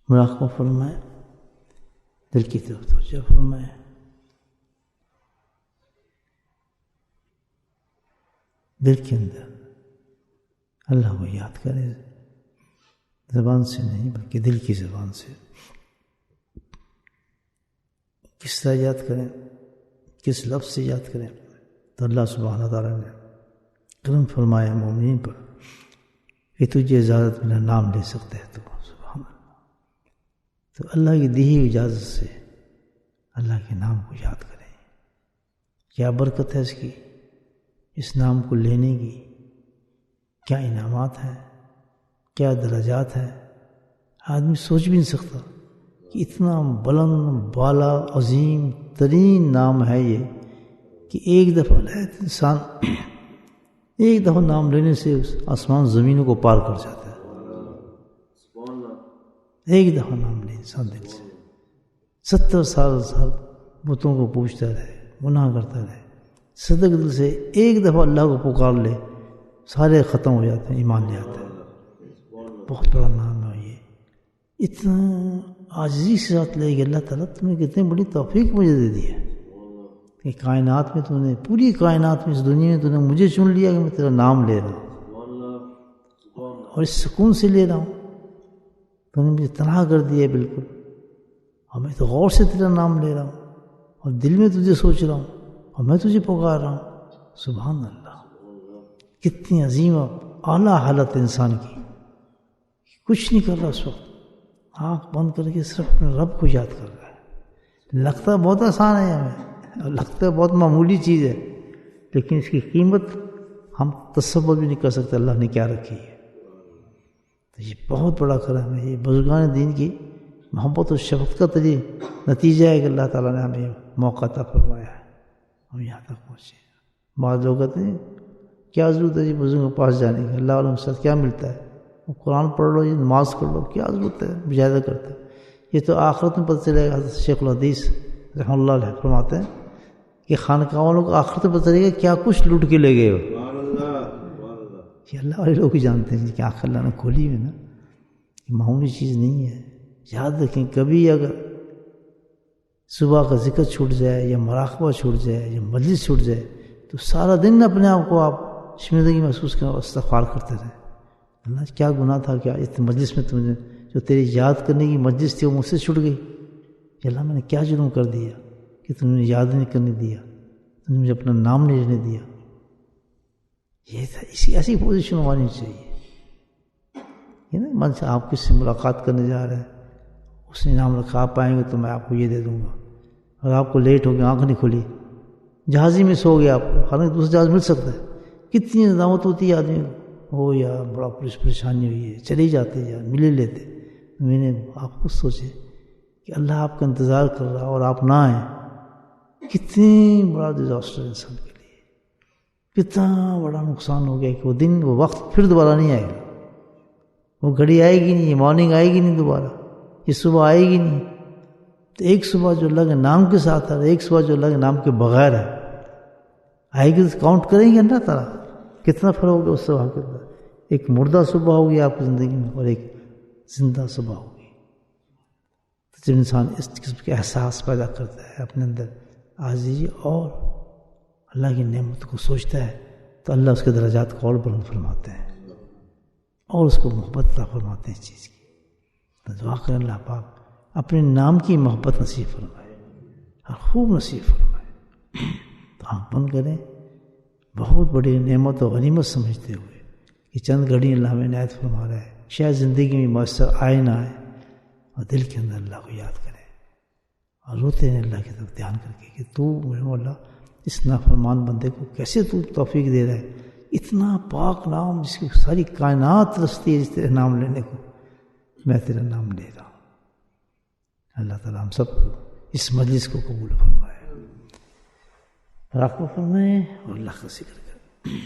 مراقبہ فرمائے، دل کی طرف توجہ فرمائے، دل کے اندر اللہ کو یاد کرے، زبان سے نہیں بلکہ دل کی زبان سے۔ کس طرح یاد کریں، کس لفظ سے یاد کریں؟ تو اللہ سبحانہ تعالیٰ نے کرم فرمایا مومنین پر کہ تجھے اجازت میرا نام لے سکتے ہے تو سبحان اللہ۔ تو اللہ کی دی ہوئی اجازت سے اللہ کے نام کو یاد کریں۔ کیا برکت ہے اس کی، اس نام کو لینے کی، کیا انعامات ہیں، کیا درجات ہیں، آدمی سوچ بھی نہیں سکتا کہ اتنا بلند بالا عظیم ترین نام ہے یہ، کہ ایک دفعہ انسان ایک دفعہ نام لینے سے آسمان زمینوں کو پار کر جاتا ہے۔ ایک دفعہ نام لے انسان دل سے، 70 سال بتوں کو پوچھتا رہے، گناہ کرتا رہے، صدق دل سے ایک دفعہ اللہ کو پکار لے، سارے ختم ہو جاتے ہیں، ایمان لے آتے ہیں۔ بہت بڑا نام ہے یہ، اتنا عاجزی سے ساتھ لے کہ اللہ تعالیٰ تم نے کتنی بڑی توفیق مجھے دے دی ہے کہ کائنات میں تو نے، پوری کائنات میں، اس دنیا میں تو نے مجھے چن لیا کہ میں تیرا نام لے رہا ہوں، اور اس سکون سے لے رہا ہوں۔ تو نے مجھے تنہا کر دیا بالکل، اور میں تو غور سے تیرا نام لے رہا ہوں، اور دل میں تجھے سوچ رہا ہوں، اور میں تجھے پکار رہا ہوں۔ سبحان اللہ، کتنی عظیم اعلیٰ حالت انسان کی، کچھ نہیں کر رہا اس وقت، آنکھ بند کر کے صرف اپنے رب کو یاد کر رہا ہے۔ لگتا بہت آسان ہے ہمیں، لگتا ہے بہت معمولی چیز ہے، لیکن اس کی قیمت ہم تصور بھی نہیں کر سکتے اللہ نے کیا رکھی ہے۔ تو یہ بہت بڑا کرم ہے، یہ بزرگان دین کی محبت و شفقت کا نتیجہ ہے کہ اللہ تعالیٰ نے ہمیں موقع عطا فرمایا ہے، ہم یہاں تک پہنچے۔ بعض لوگ کہتے ہیں کیا ضرورت ہے جی بزرگوں کے پاس جانے کی، اللہ علیہ وسلم کیا ملتا ہے، وہ قرآن پڑھ لو، یہ نماز کر لو، کیا ضرورت ہے مجاہدہ کرتے ہیں، یہ تو آخرت میں پتہ چلے گا۔ حضرت شیخ الحدیث رحمہ اللہ علیہ فرماتے ہیں کہ خانقاہ والوں کو آخرت میں پتہ چلے گا کیا کچھ لوٹ کے لے گئے ہو۔ یہ اللہ والے لوگ ہی جانتے ہیں کہ آنکھ اللہ نے کھولی ہوئی نا، یہ معمولی چیز نہیں ہے۔ یاد رکھیں کبھی اگر صبح کا ذکر چھوٹ جائے یا مراقبہ چھوٹ جائے یا مجلس چھوٹ جائے تو سارا دن اپنے آپ کو آپ شرمندگی محسوس کریں اور استغفار کرتے رہیں، اللہ کیا گناہ تھا، کیا اس مجلس میں تم نے جو تیری یاد کرنے کی مجلس تھی وہ مجھ سے چھوٹ گئی، کہ اللہ میں نے کیا جرم کر دیا کہ تم نے یاد نہیں کرنے دیا، تم نے مجھے اپنا نام نہیں لینے دیا۔ یہ تھا، اسی ایسی پوزیشن ہونی چاہیے۔ یہ نا من سے آپ کس سے ملاقات کرنے جا رہے ہیں، اس نے نام رکھا آپ آئیں گے تو میں آپ کو یہ دے دوں گا، اور آپ کو لیٹ ہو گیا، آنکھ نہیں کھلی، جہازی میں سو گیا آپ کو، حالانکہ دوسرا جہاز مل سکتا ہے، کتنی ندامت ہوتی ہے آدمی کو، ہو یا بڑا پریشانی ہوئی ہے، چلے جاتے یا ملے لیتے۔ میں نے آپ خود سوچے کہ اللہ آپ کا انتظار کر رہا اور آپ نہ آئیں، کتنی بڑا ڈیزاسٹر انسان کے لیے، کتنا بڑا نقصان ہو گیا کہ وہ دن، وہ وقت پھر دوبارہ نہیں آئے گا، وہ گھڑی آئے گی نہیں، یہ مارننگ آئے گی نہیں دوبارہ، یہ صبح آئے گی نہیں۔ تو ایک صبح جو اللہ کے نام کے ساتھ ہے، ایک صبح جو اللہ کے نام کے بغیر ہے، آئے گی تو کاؤنٹ کریں گے اللہ تعالیٰ کتنا فرق ہوگا اس صبح کے اندر۔ ایک مردہ صبح ہوگی آپ کی زندگی میں اور ایک زندہ صبح ہوگی۔ تو جب انسان اس قسم کے احساس پیدا کرتا ہے اپنے اندر عاجزی اور اللہ کی نعمت کو سوچتا ہے تو اللہ اس کے درجات کو اور بلند فرماتے ہیں اور اس کو محبت عطا فرماتے ہیں اس چیز کی۔ تو دعا کریں اللہ پاک اپنے نام کی محبت نصیب فرمائے اور خوب نصیب فرمائے۔ تو آنکھ بند کریں، بہت بڑی نعمت و غنیمت سمجھتے ہوئے کہ چند گھڑی اللہ میں عنایت فرما رہا ہے، شاید زندگی میں میسر آئے نہ آئے، اور دل کے اندر اللہ کو یاد کریں اور روتے ہیں اللہ کی طرف دھیان کر کے کہ تو میرے مولا اس نافرمان بندے کو کیسے تو توفیق دے رہا ہے، اتنا پاک نام جس کی ساری کائنات رستی ہے جس تیرے نام لینے کو، میں تیرا نام لے رہا ہوں۔ اللہ تعالیٰ ہم سب کو اس مجلس کو قبول فرمائے، راکب فرمائے اور اللہ کا ذکر کرے۔